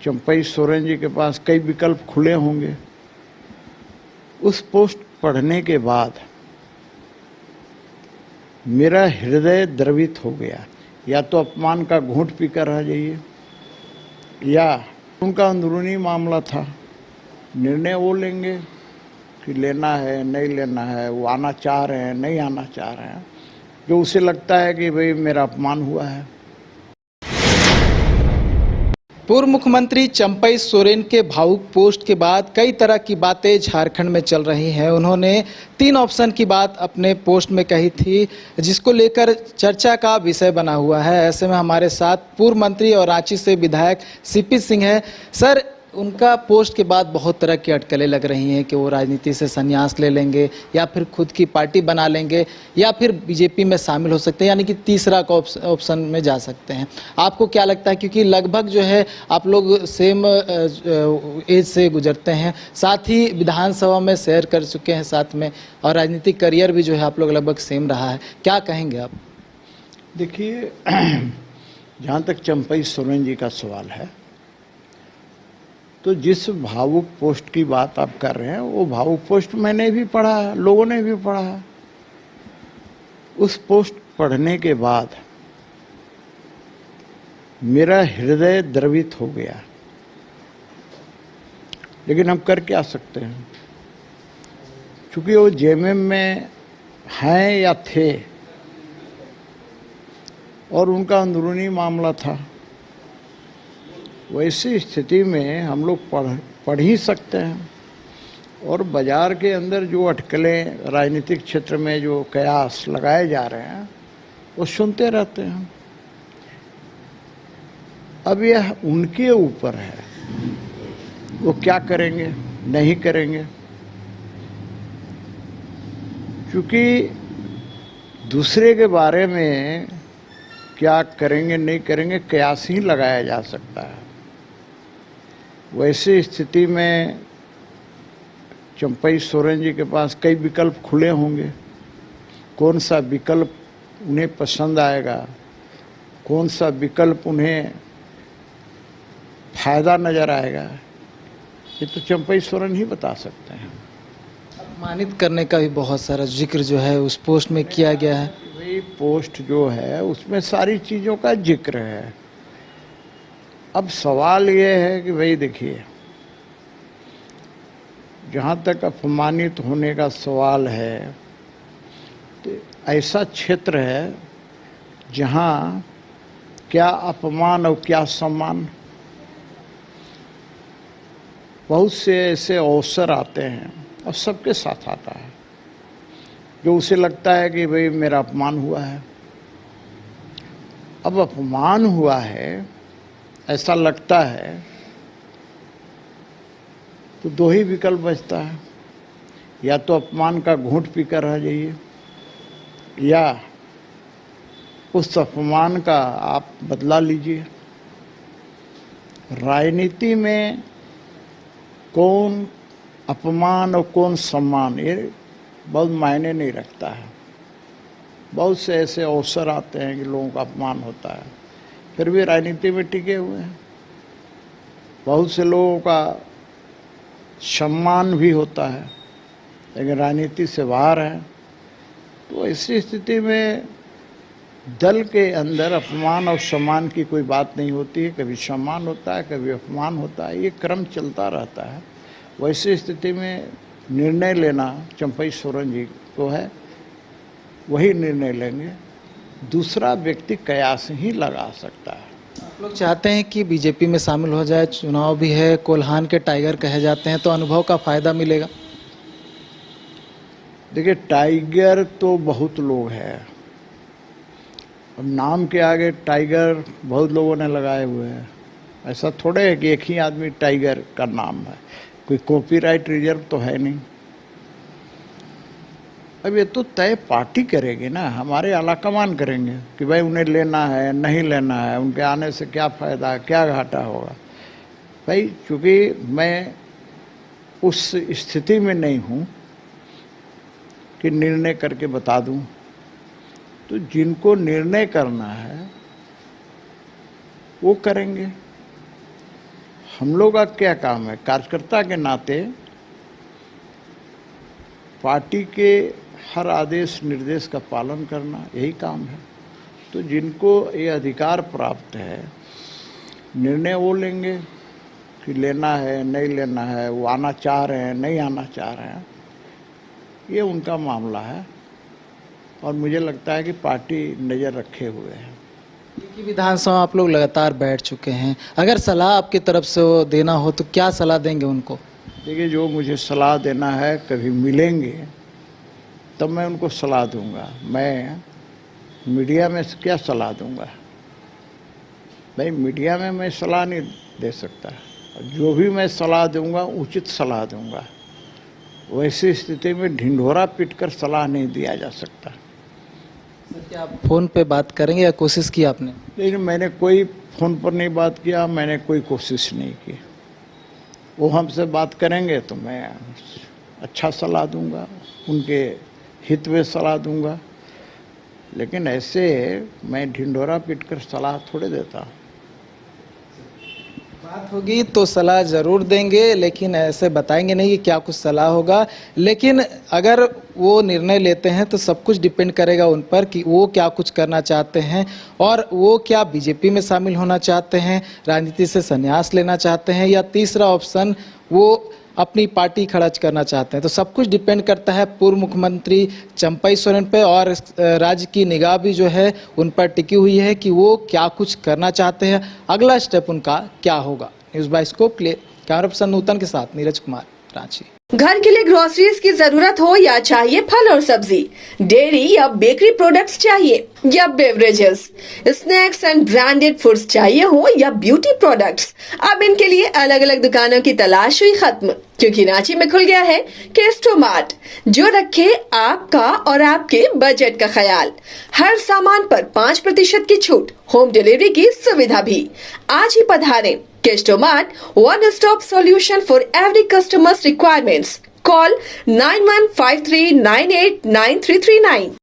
चंपई सोरेन जी के पास कई विकल्प खुले होंगे। उस पोस्ट पढ़ने के बाद मेरा हृदय द्रवित हो गया। या तो अपमान का घूंट पीकर रह जाइए, या उनका अंदरूनी मामला था, निर्णय वो लेंगे कि लेना है नहीं लेना है, वो आना चाह रहे हैं नहीं आना चाह रहे हैं, जो उसे लगता है कि भाई मेरा अपमान हुआ है। पूर्व मुख्यमंत्री चंपई सोरेन के भावुक पोस्ट के बाद कई तरह की बातें झारखंड में चल रही हैं। उन्होंने 3 ऑप्शन की बात अपने पोस्ट में कही थी, जिसको लेकर चर्चा का विषय बना हुआ है। ऐसे में हमारे साथ पूर्व मंत्री और रांची से विधायक सीपी सिंह हैं। सर, उनका पोस्ट के बाद बहुत तरह की अटकलें लग रही हैं कि वो राजनीति से संन्यास ले लेंगे, या फिर खुद की पार्टी बना लेंगे, या फिर बीजेपी में शामिल हो सकते हैं, यानी कि तीसरा का ऑप्शन में जा सकते हैं। आपको क्या लगता है, क्योंकि लगभग जो है आप लोग सेम एज से गुजरते हैं, साथ ही विधानसभा में शेयर कर चुके हैं साथ में, और राजनीतिक करियर भी जो है आप लोग लगभग सेम रहा है, क्या कहेंगे आप? देखिए, जहाँ तक चंपई सोरेन जी का सवाल है, तो जिस भावुक पोस्ट की बात आप कर रहे हैं वो भावुक पोस्ट मैंने भी पढ़ा है, लोगों ने भी पढ़ा है। उस पोस्ट पढ़ने के बाद मेरा हृदय द्रवित हो गया। लेकिन हम कर क्या सकते हैं, क्योंकि वो जेएमएम में हैं या थे और उनका अंदरूनी मामला था। वैसी स्थिति में हम लोग पढ़ ही सकते हैं, और बाजार के अंदर जो अटकलें राजनीतिक क्षेत्र में जो कयास लगाए जा रहे हैं वो सुनते रहते हैं। अब यह उनके ऊपर है, वो क्या करेंगे नहीं करेंगे, क्योंकि दूसरे के बारे में क्या करेंगे नहीं करेंगे कयास ही लगाया जा सकता है। वैसी स्थिति में चंपई सोरेन जी के पास कई विकल्प खुले होंगे। कौन सा विकल्प उन्हें पसंद आएगा, कौन सा विकल्प उन्हें फायदा नजर आएगा, ये तो चंपई सोरेन ही बता सकते हैं। अपमानित करने का भी बहुत सारा जिक्र जो है उस पोस्ट में किया गया है। वही पोस्ट जो है उसमें सारी चीज़ों का जिक्र है। अब सवाल ये है कि भाई देखिए, जहाँ तक अपमानित होने का सवाल है, तो ऐसा क्षेत्र है जहाँ क्या अपमान और क्या सम्मान, बहुत से ऐसे अवसर आते हैं और सबके साथ आता है, जो उसे लगता है कि भाई मेरा अपमान हुआ है। अब अपमान हुआ है ऐसा लगता है तो 2 ही विकल्प बचता है, या तो अपमान का घूंट पीकर रह जाइए, या उस अपमान का आप बदला लीजिए। राजनीति में कौन अपमान और कौन सम्मान, ये बहुत मायने नहीं रखता है। बहुत से ऐसे अवसर आते हैं कि लोगों का अपमान होता है, फिर भी राजनीति में टिके हुए हैं। बहुत से लोगों का सम्मान भी होता है, लेकिन राजनीति से बाहर है। तो ऐसी स्थिति में दल के अंदर अपमान और सम्मान की कोई बात नहीं होती है। कभी सम्मान होता है, कभी अपमान होता है, ये क्रम चलता रहता है। वैसी स्थिति में निर्णय लेना चंपई सोरेन जी को है, वही निर्णय लेंगे। दूसरा व्यक्ति कयास ही लगा सकता है। आप लोग चाहते हैं कि बीजेपी में शामिल हो जाए, चुनाव भी है, कोल्हान के टाइगर कहे जाते हैं, तो अनुभव का फायदा मिलेगा? देखिए, टाइगर तो बहुत लोग हैं, अब नाम के आगे टाइगर बहुत लोगों ने लगाए हुए हैं। ऐसा थोड़े है कि एक ही आदमी टाइगर का नाम है, कोई कॉपीराइट रिजर्व तो है नहीं। अब ये तो तय पार्टी करेगी ना, हमारे आलाकमान करेंगे कि भाई उन्हें लेना है नहीं लेना है, उनके आने से क्या फ़ायदा है क्या घाटा होगा। भाई चूँकि मैं उस स्थिति में नहीं हूँ कि निर्णय करके बता दूँ, तो जिनको निर्णय करना है वो करेंगे। हम लोग का क्या काम है? कार्यकर्ता के नाते पार्टी के हर आदेश निर्देश का पालन करना, यही काम है। तो जिनको ये अधिकार प्राप्त है, निर्णय वो लेंगे कि लेना है नहीं लेना है, वो आना चाह रहे हैं नहीं आना चाह रहे हैं, ये उनका मामला है। और मुझे लगता है कि पार्टी नज़र रखे हुए है। कि विधानसभा आप लोग लगातार बैठ चुके हैं, अगर सलाह आपकी तरफ से वो देना हो तो क्या सलाह देंगे उनको? देखिए, जो मुझे सलाह देना है, कभी मिलेंगे तब मैं उनको सलाह दूंगा। मैं मीडिया में क्या सलाह दूंगा? भाई, मीडिया में मैं सलाह नहीं दे सकता। जो भी मैं सलाह दूंगा उचित सलाह दूंगा। वैसी स्थिति में ढिंढोरा पीटकर सलाह नहीं दिया जा सकता। सर, क्या आप फोन पे बात करेंगे या कोशिश की आपने? लेकिन मैंने कोई फ़ोन पर नहीं बात किया, मैंने कोई कोशिश नहीं की। वो हमसे बात करेंगे तो मैं अच्छा सलाह दूंगा, उनके हित में सलाह दूंगा। लेकिन ऐसे मैं ढिंढोरा पीटकर सलाह थोड़े देता हूँ। बात होगी तो सलाह ज़रूर देंगे, लेकिन ऐसे बताएंगे नहीं कि क्या कुछ सलाह होगा। लेकिन अगर वो निर्णय लेते हैं तो सब कुछ डिपेंड करेगा उन पर कि वो क्या कुछ करना चाहते हैं और वो क्या बीजेपी में शामिल होना चाहते हैं, राजनीति से संन्यास लेना चाहते हैं, या तीसरा ऑप्शन वो अपनी पार्टी खड़ा करना चाहते हैं। तो सब कुछ डिपेंड करता है पूर्व मुख्यमंत्री चंपई सोरेन पे, और राज्य की निगाह भी जो है उन पर टिकी हुई है कि वो क्या कुछ करना चाहते हैं, अगला स्टेप उनका क्या होगा। न्यूज़ बाइस्कोप के लिए कैमरा पर्सन नूतन के साथ नीरज कुमार, रांची। घर के लिए ग्रोसरीज की जरूरत हो या चाहिए फल और सब्जी, डेयरी या बेकरी प्रोडक्ट्स चाहिए या beverages, snacks and branded foods चाहिए हो या ब्यूटी प्रोडक्ट्स, अब इनके लिए अलग अलग दुकानों की तलाश हुई खत्म, क्योंकि रांची में खुल गया है केस्टो मार्ट, जो रखे आपका और आपके बजट का ख्याल। हर सामान पर 5% की छूट, होम डिलीवरी की सुविधा भी। आज ही पधारें Kesto Mart, one stop solution for every customer's requirements. Call 9153989339.